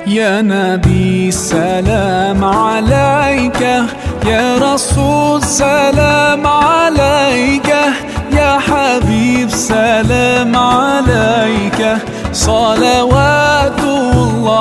يا نبي سلام عليك، يا رسول سلام عليك، يا حبيب سلام عليك، صلوات الله